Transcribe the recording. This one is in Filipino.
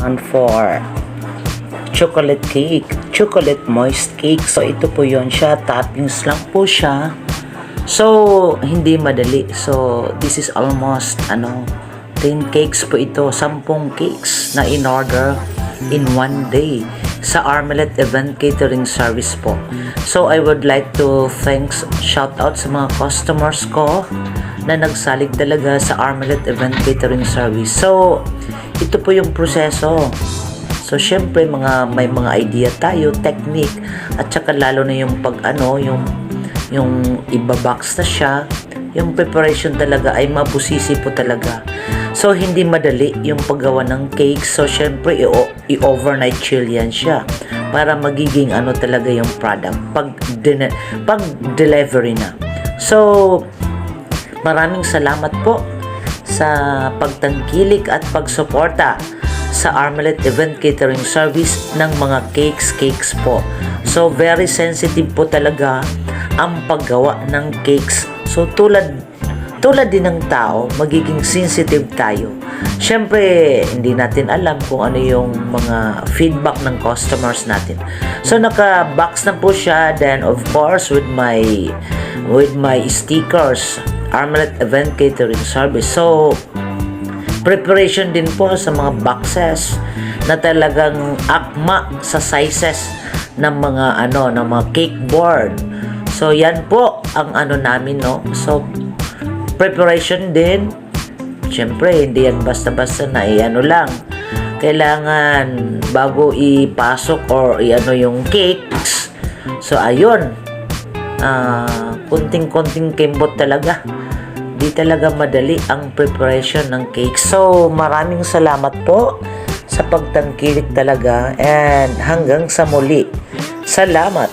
And for chocolate cake, chocolate moist cake. So ito po yon siya, toppings lang po siya. So hindi madali. So this is almost 10 cakes po ito, 10 cakes na in order in one day sa Armelette Event Catering Service po. So I would like to shout out sa mga customers ko na nagsalig talaga sa Armelette Event Catering Service. So ito po yung proseso. So syempre may mga idea tayo, technique, at saka lalo na yung yung ibabox na siya, yung preparation talaga ay mabusisi po talaga. So hindi madali yung paggawa ng cake. So syempre i-overnight chill yan siya para magiging talaga yung product pag delivery na. So maraming salamat po sa pagtangkilik at pagsuporta sa Armelette Event Catering Service ng mga cakes po. So very sensitive po talaga ang paggawa ng cakes. So tulad din ng tao, magiging sensitive tayo. Siyempre, hindi natin alam kung ano yung mga feedback ng customers natin. So naka-box na po siya. Then of course with my stickers, Armelette Event Catering Service. So preparation din po sa mga boxes na talagang akma sa sizes ng mga ng mga cake board. So yan po ang namin, no. So preparation din, syempre hindi yan basta-basta na lang. Kailangan bago ipasok or yung cakes. So ayun, kunting-kunting kembot talaga. Di talaga madali ang preparation ng cake. So maraming salamat po sa pagtangkilik talaga, and hanggang sa muli. Salamat.